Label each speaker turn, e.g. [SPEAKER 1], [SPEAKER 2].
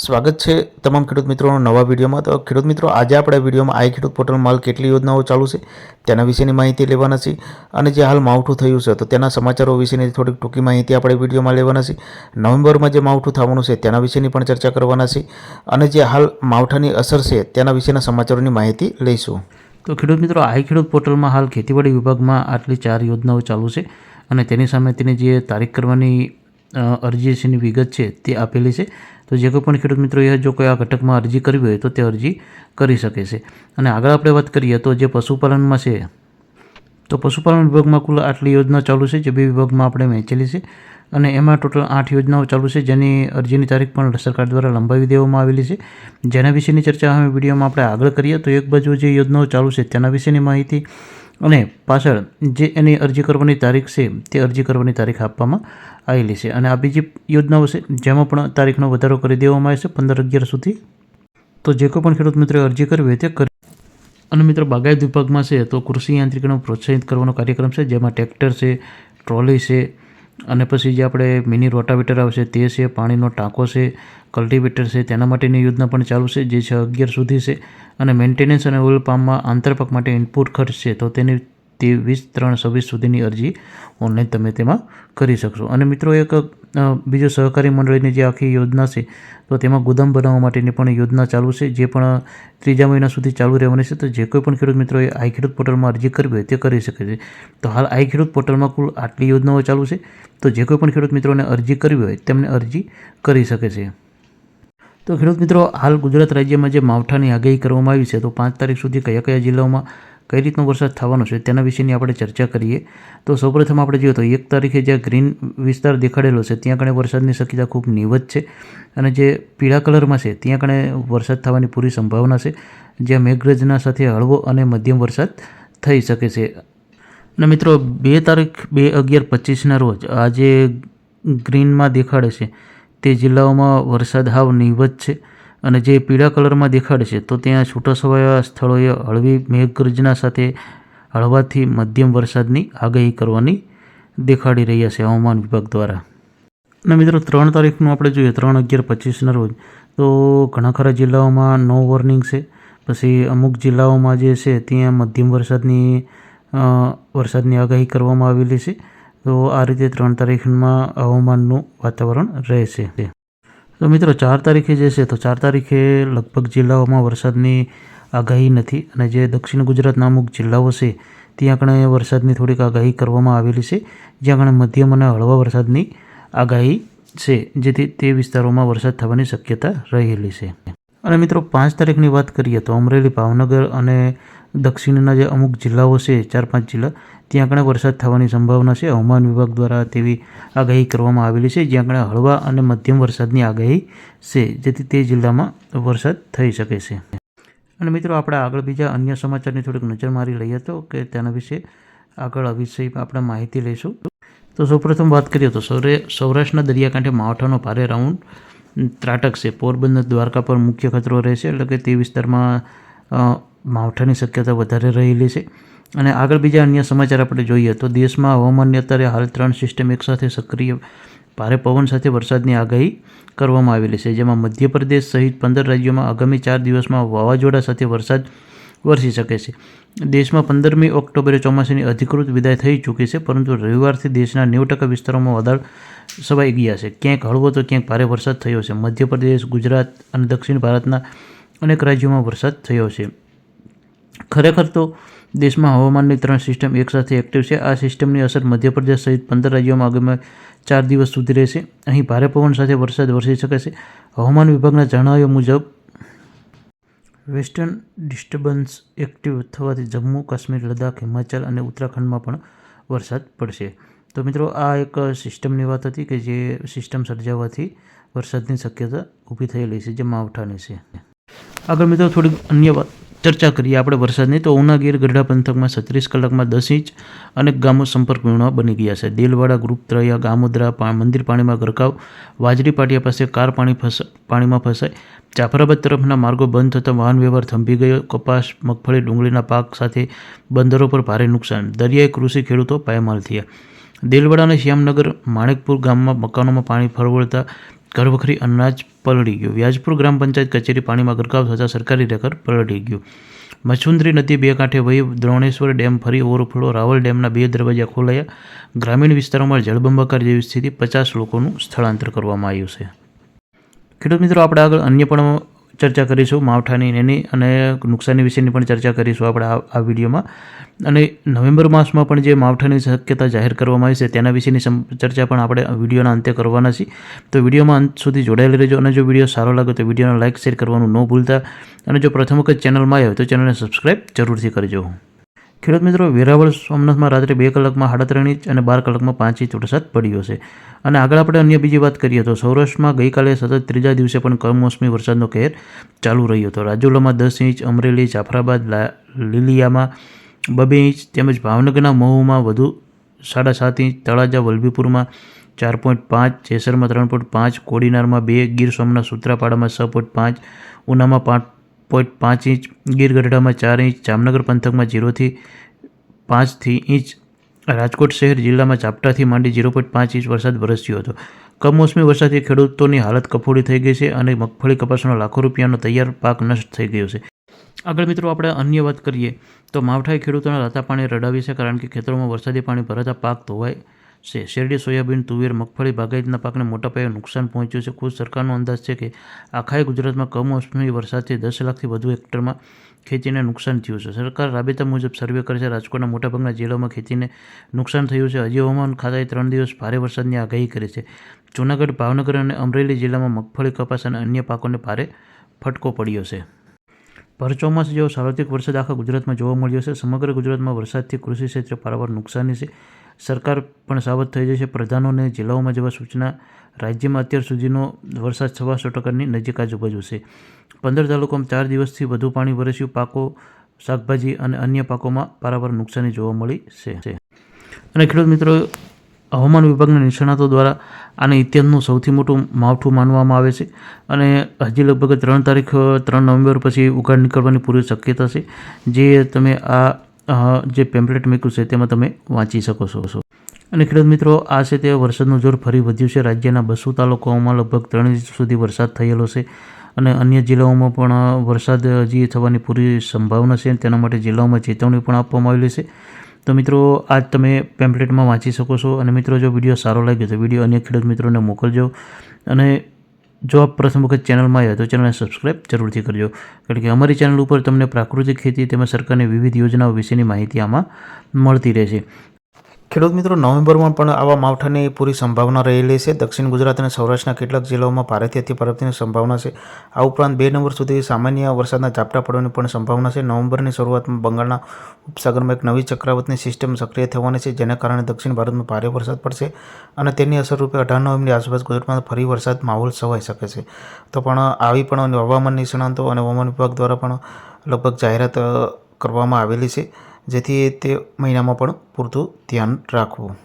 [SPEAKER 1] સ્વાગત છે તમામ ખેડૂત મિત્રોનો નવા વિડીયોમાં। તો ખેડૂત મિત્રો, આજે આપણે વિડીયોમાં આઈ ખેડૂત પોર્ટલમાં હાલ કેટલી યોજનાઓ ચાલુ છે તેના વિશેની માહિતી લેવાના છે અને જે હાલ માવઠું થયું છે તો તેના સમાચારો વિશેની થોડીક ટૂંકી માહિતી આપણે વિડીયોમાં લેવાના છે। નવેમ્બરમાં જે માવઠું થવાનું છે તેના વિશેની પણ ચર્ચા કરવાના છે અને જે હાલ માવઠાની અસર છે તેના વિશેના સમાચારોની માહિતી લઈશું। તો ખેડૂત મિત્રો, આઈ ખેડૂત પોર્ટલમાં હાલ ખેતીવાડી વિભાગમાં આટલી 4 યોજનાઓ ચાલુ છે અને તેની સામે તેની જે તારીખ કરવાની અરજીની વિગત છે તે આપેલી છે। તો જે કોઈ પણ ખેડૂત મિત્રોએ જો કોઈ આ ઘટકમાં અરજી કરવી હોય તો તે અરજી કરી શકે છે। અને આગળ આપણે વાત કરીએ તો જે પશુપાલનમાં છે તો પશુપાલન વિભાગમાં કુલ આટલી યોજના ચાલુ છે, જે 2 વિભાગમાં આપણે વહેંચેલી છે અને એમાં ટોટલ 8 યોજનાઓ ચાલુ છે, જેની અરજીની તારીખ પણ સરકાર દ્વારા લંબાવી દેવામાં આવેલી છે। જેના વિશેની ચર્ચા હવે વિડીયોમાં આપણે આગળ કરીએ તો એક બાજુ જે યોજનાઓ ચાલુ છે તેના વિશેની માહિતી અને પાછળ જે એની અરજી કરવાની તારીખ છે તે અરજી કરવાની તારીખ આપવામાં આવેલી છે। અને આ બીજી યોજનાઓ છે જેમાં પણ તારીખનો વધારો કરી દેવામાં આવે છે 15/11 સુધી। તો જે કોઈ પણ ખેડૂત મિત્રોએ અરજી કરવી હોય તે કરી। અને મિત્રો, બાગાયત વિભાગમાં છે તો કૃષિ યાંત્રિકીકરણ પ્રોત્સાહિત કરવાનો કાર્યક્રમ છે, જેમાં ટ્રેક્ટર છે, ટ્રોલી છે અને પછી જે આપણે મિની રોટાવેટર આવશે તે છે, પાણીનો ટાંકો છે, કલ્ટિવેટર છે, તેના માટેની યોજના પણ ચાલુ છે જે 6/11 સુધી છે। અને મેન્ટેનન્સ અને ઓઇલ પામમાં આંતરપાક માટે ઇનપુટ ખર્ચ છે તો તેની 23/3/26 સુધીની અરજી ઓનલાઈન તમે તેમાં કરી શકશો। અને મિત્રો, એક બીજો સહકારી મંડળીની જે આખી યોજના છે તો તેમાં ગોદામ બનાવવા માટેની પણ યોજના ચાલુ છે, જે પણ 3જા મહિના સુધી ચાલુ રહેવાની છે। તો જે કોઈ પણ ખેડૂત મિત્રોએ આઈ ખેડૂત પોર્ટલમાં અરજી કરવી હોય તે કરી શકે છે। તો હાલ આઈ ખેડૂત પોર્ટલમાં કુલ આટલી યોજનાઓ ચાલુ છે, તો જે કોઈ પણ ખેડૂત મિત્રોને અરજી કરવી હોય તેમને અરજી કરી શકે છે। તો ખેડૂત મિત્રો, હાલ ગુજરાત રાજ્યમાં જે માવઠાની આગાહી કરવામાં આવી છે તો 5 તારીખ સુધી કયા કયા જિલ્લાઓમાં કઈ રીતનો વરસાદ થવાનો છે તેના વિશેની આપણે ચર્ચા કરીએ। તો સૌપ્રથમ આપણે જોઈએ તો 1 તારીખે જે ગ્રીન વિસ્તાર દેખાડેલો છે ત્યાં કણે વરસાદની શક્યતા ખૂબ નહીવત છે અને જે પીળા કલરમાં છે ત્યાં કણે વરસાદ થવાની પૂરી સંભાવના છે, જ્યાં મેઘગર્જના સાથે હળવો અને મધ્યમ વરસાદ થઈ શકે છે। અને મિત્રો, 2 તારીખ 2/11/25ના રોજ આ જે ગ્રીનમાં દેખાડે છે તે જિલ્લાઓમાં વરસાદ હાવ નહીવત છે અને જે પીળા કલરમાં દેખાડે છે તો ત્યાં છૂટાછવાયા સ્થળોએ હળવી મેઘગર્જના સાથે હળવાથી મધ્યમ વરસાદની આગાહી કરવાની દેખાડી રહ્યા છે હવામાન વિભાગ દ્વારા। અને મિત્રો, 3 તારીખનું આપણે જોઈએ 3/11/25ના રોજ તો ઘણા ખરા જિલ્લાઓમાં નો વોર્નિંગ છે, પછી અમુક જિલ્લાઓમાં જે છે ત્યાં મધ્યમ વરસાદની આગાહી કરવામાં આવેલી છે। તો આ રીતે 3 તારીખમાં હવામાનનું વાતાવરણ રહેશે। તો મિત્રો, 4 તારીખે જે છે તો 4 તારીખે લગભગ જિલ્લાઓમાં વરસાદની આગાહી નથી અને જે દક્ષિણ ગુજરાતના અમુક જિલ્લાઓ છે ત્યાં કણે વરસાદની થોડીક આગાહી કરવામાં આવેલી છે, જ્યાં કણે મધ્યમ અને હળવા વરસાદની આગાહી છે, જેથી તે વિસ્તારોમાં વરસાદ થવાની શક્યતા રહેલી છે। અને મિત્રો, 5 તારીખની વાત કરીએ તો અમરેલી, ભાવનગર અને દક્ષિણના જે અમુક જિલ્લાઓ છે 4-5 જિલ્લા ત્યાં કણે વરસાદ થવાની સંભાવના છે। હવામાન વિભાગ દ્વારા તેવી આગાહી કરવામાં આવેલી છે, જ્યાં કણે હળવા અને મધ્યમ વરસાદની આગાહી છે, જેથી તે જિલ્લામાં વરસાદ થઈ શકે છે। અને મિત્રો, આપણે આગળ બીજા અન્ય સમાચારની થોડીક નજર મારી લઈએ તો કે તેના વિશે આગળ આ વિષયમાં આપણે માહિતી લઈશું। તો સૌપ્રથમ વાત કરીએ તો સૌરાષ્ટ્રના દરિયાકાંઠે માવઠાનો ભારે રાઉન્ડ ત્રાટકશે। પોરબંદર, દ્વારકા પર મુખ્ય ખતરો રહેશે, એટલે કે તે વિસ્તારમાં માવઠાની શક્યતા વધારે રહેલી છે। અને આગળ બીજા અન્ય સમાચાર આપણે જોઈએ તો દેશમાં હવામાનની અત્યારે હાલ 3 સિસ્ટમ એકસાથે સક્રિય ભારે પવન સાથે વરસાદની આગાહી કરવામાં આવેલી છે, જેમાં મધ્યપ્રદેશ સહિત 15 રાજ્યોમાં આગામી 4 દિવસમાં વાવાઝોડા સાથે વરસાદ વરસી શકે છે। દેશમાં 15મી ઓક્ટોબરે ચોમાસાની અધિકૃત વિદાય થઈ ચૂકી છે, પરંતુ રવિવારથી દેશના 90% વિસ્તારોમાં વાદળ છવાઈ ગયા છે। ક્યાંક હળવો તો ક્યાંક ભારે વરસાદ થયો છે। મધ્યપ્રદેશ, ગુજરાત અને દક્ષિણ ભારતના અનેક રાજ્યોમાં વરસાદ થયો છે। ખરેખર તો દેશમાં હવામાનની 3 સિસ્ટમ એકસાથે એક્ટિવ છે। આ સિસ્ટમની અસર મધ્યપ્રદેશ સહિત 15 રાજ્યોમાં આગામી 4 દિવસ સુધી રહેશે। અહીં ભારે પવન સાથે વરસાદ વરસી શકે છે। હવામાન વિભાગના જણાવ્યા મુજબ વેસ્ટર્ન ડિસ્ટર્બન્સ એક્ટિવ થવાથી જમ્મુ, કાશ્મીર, લદ્દાખ, હિમાચલ અને ઉત્તરાખંડમાં પણ વરસાદ પડશે। તો મિત્રો, આ એક સિસ્ટમની વાત હતી કે જે સિસ્ટમ સર્જાવાથી વરસાદની શક્યતા ઊભી થયેલી છે, જે માવઠાની છે। આગળ મિત્રો, થોડીક અન્ય વાત ચર્ચા કરીએ આપણે વરસાદની તો ઉના, ગીર, ગઢડા પંથકમાં 36 કલાકમાં 10 ઇંચ અનેક ગામો સંપર્ક વિહોણા બની ગયા છે। દેલવાડા, ગ્રુપત્રયા, ગામોદરા, મંદિર પાણીમાં ગરકાવ, વાજરી પાટિયા પાસે કાર પાણીમાં ફસાઈ, જાફરાબાદ તરફના માર્ગો બંધ થતાં વાહન વ્યવહાર થંભી ગયો, કપાસ, મગફળી, ડુંગળીના પાક સાથે બંદરો પર ભારે નુકસાન, દરિયાઈ કૃષિ ખેડૂતો પાયમાલ થયા। દેલવાડા અને શ્યામનગર, માણેકપુર ગામમાં મકાનોમાં પાણી ફરવળતા
[SPEAKER 2] ઘરવખરી અનાજ પલળી ગયું. વ્યાજપુર ગ્રામ પંચાયત કચેરી પાણીમાં ગરકાવ થતાં સરકારી રેકર્ડ પલળી ગયું. મચુંદરી નદી બે કાંઠે વહી દ્રોણેશ્વર ડેમ ફરી ઓવરફ્લો. રાવલ ડેમના 2 દરવાજા ખોલાયા. ગ્રામીણ વિસ્તારોમાં જળબંબાકાર જેવી સ્થિતિ. 50 લોકોનું સ્થળાંતર કરવામાં આવ્યું છે. ખેડૂત મિત્રો, આપણે આગળ અન્ય પણ ચર્ચા કરીશું માવઠાની એની અને નુકસાની વિશેની પણ ચર્ચા કરીશું આપણે આ વિડીયોમાં. અને નવેમ્બર માસમાં પણ જે માવઠાની શક્યતા જાહેર કરવામાં આવી છે તેના વિશેની ચર્ચા પણ આપણે વિડીયોના અંતે કરવાના છીએ. તો વિડીયોમાં અંત સુધી જોડાયેલી રહેજો અને જો વિડીયો સારો લાગે તો વિડીયોને લાઇક શેર કરવાનું ન ભૂલતા અને જો પ્રથમ વખત ચેનલમાં આવ્યો તો ચેનલને સબસ્ક્રાઈબ જરૂરથી કરજો. ખેડૂત મિત્રો, વેરાવળ સોમનાથમાં રાત્રે 2 કલાકમાં 38 ઇંચ અને 12 કલાકમાં 5 ઇંચ વરસાદ પડ્યો છે. અને આગળ આપણે અન્ય બીજી વાત કરીએ તો સૌરાષ્ટ્રમાં ગઈકાલે સતત 3જા દિવસે પણ કમોસમી વરસાદનો કહેર ચાલુ રહ્યો હતો. રાજુલામાં 10 ઇંચ, અમરેલી, જાફરાબાદ, લીલિયામાં 2 ઇંચ તેમજ ભાવનગરના મહુમાં વધુ 7.5 ઇંચ, તળાજા વલભીપુરમાં 4.5, જેસરમાં 3.5, કોડીનારમાં 2, ગીર સોમનાથ સૂત્રાપાડામાં 6.5, ઉનામાં 5.5 ઇંચ, ગીર ગઢડામાં 4 ઇંચ, જામનગર પંથકમાં 0 થી 5 ઇંચ, રાજકોટ શહેર જિલ્લામાં ઝાપટાથી માંડી 0.5 ઇંચ વરસાદ વરસ્યો હતો. કમોસમી વરસાદથી ખેડૂતોની હાલત કફોડી થઈ ગઈ છે અને મગફળી કપાસનો લાખો રૂપિયાનો તૈયાર પાક નષ્ટ થઈ ગયો છે. આગળ મિત્રો આપણે અન્ય વાત કરીએ તો માવઠાએ ખેડૂતોના રાતા પાણી રડાવી છે, કારણ કે ખેતરોમાં વરસાદી પાણી ભરાતા પાક ધોવાય છે. શેરડી, સોયાબીન, તુવેર, મગફળી, બાગાયતના પાકને મોટા પાયે નુકસાન પહોંચ્યું છે. ખુદ સરકારનો અંદાજ છે કે આખાય ગુજરાતમાં કમોસમી વરસાદથી 10 લાખથી વધુ હેક્ટરમાં ખેતીને નુકસાન થયું છે. સરકાર રાબેતા મુજબ સર્વે કરે છે. રાજકોટના મોટાભાગના જિલ્લાઓમાં ખેતીને નુકસાન થયું છે. હજી હવામાન ખાતાએ 3 દિવસ ભારે વરસાદની આગાહી કરી છે. જૂનાગઢ, ભાવનગર અને અમરેલી જિલ્લામાં મગફળી, કપાસ અને અન્ય પાકોને ભારે ફટકો પડ્યો છે. ભર ચોમાસા જેવો સાર્વત્રિક વરસાદ આખા ગુજરાતમાં જોવા મળ્યો છે. સમગ્ર ગુજરાતમાં વરસાદથી કૃષિ ક્ષેત્રે પારાવાર નુકસાની છે. સરકાર પણ સાવધ થઈ જશે. પ્રધાનોને જિલ્લાઓમાં જવા સૂચના. રાજ્યમાં અત્યાર સુધીનો વરસાદ 125% નજીક આજુબાજુ છે. 15 તાલુકામાં 4 દિવસથી વધુ પાણી વરસ્યું. પાકો, શાકભાજી અને અન્ય પાકોમાં પારાવાર નુકસાની જોવા મળી છે. અને ખેડૂત મિત્રો, હવામાન વિભાગના નિષ્ણાતો દ્વારા આને ઇતિહાસનું સૌથી મોટું માવઠું માનવામાં આવે છે અને હજી લગભગ 3 નવેમ્બર પછી ઉઘાડ નીકળવાની પૂરી શક્યતા છે, જે તમે જે પેમ્પલેટ મૂક્યું છે તેમાં તમે વાંચી શકો છો. અને ખેડૂત મિત્રો, આ છે તે વરસાદનું જોર ફરી વધ્યું છે. રાજ્યના 200 તાલુકાઓમાં લગભગ 3 ઇંચ સુધી વરસાદ થયેલો છે અને અન્ય જિલ્લાઓમાં પણ વરસાદ હજી થવાની પૂરી સંભાવના છે. તેના માટે જિલ્લાઓમાં ચેતવણી પણ આપવામાં આવેલી છે. તો મિત્રો, આજ તમે પેમ્પલેટમાં વાંચી શકો છો. અને મિત્રો, જો વિડીયો સારો લાગ્યો તો વિડીયો અન્ય ખેડૂત મિત્રોને મોકલજો. અને જો આપ પ્રથમ વખત ચેનલમાં આવ્યા તો ચેનલને સબસ્ક્રાઈબ જરૂરથી કરજો, કારણ કે અમારી ચેનલ ઉપર તમને પ્રાકૃતિક ખેતી તેમજ સરકારની વિવિધ યોજનાઓ વિશેની માહિતી આમાં મળતી રહેશે.
[SPEAKER 1] ખેડૂત મિત્રો, નવેમ્બરમાં પણ આવા માવઠાની પૂરી સંભાવના રહેલી છે. દક્ષિણ ગુજરાત અને સૌરાષ્ટ્રના કેટલાક જિલ્લાઓમાં ભારેથી અતિ ભારેની સંભાવના છે. આ ઉપરાંત 2 નવેમ્બર સુધી સામાન્ય વરસાદના ઝાપટા પડવાની પણ સંભાવના છે. નવેમ્બરની શરૂઆતમાં બંગાળના ઉપસાગરમાં એક નવી ચક્રવાતની સિસ્ટમ સક્રિય થવાની છે, જેના કારણે દક્ષિણ ભારતમાં ભારે વરસાદ પડશે અને તેની અસરરૂપે 18 નવેમ્બરની આસપાસ ગુજરાતમાં ફરી વરસાદ માહોલ છવાઈ શકે છે. તો પણ આવી પણ હવામાન નિષ્ણાતો અને હવામાન વિભાગ દ્વારા પણ લગભગ જાહેરાત કરવામાં આવેલી છે, જેથી તે મહિનામાં પણ પૂરતું ધ્યાન રાખવું.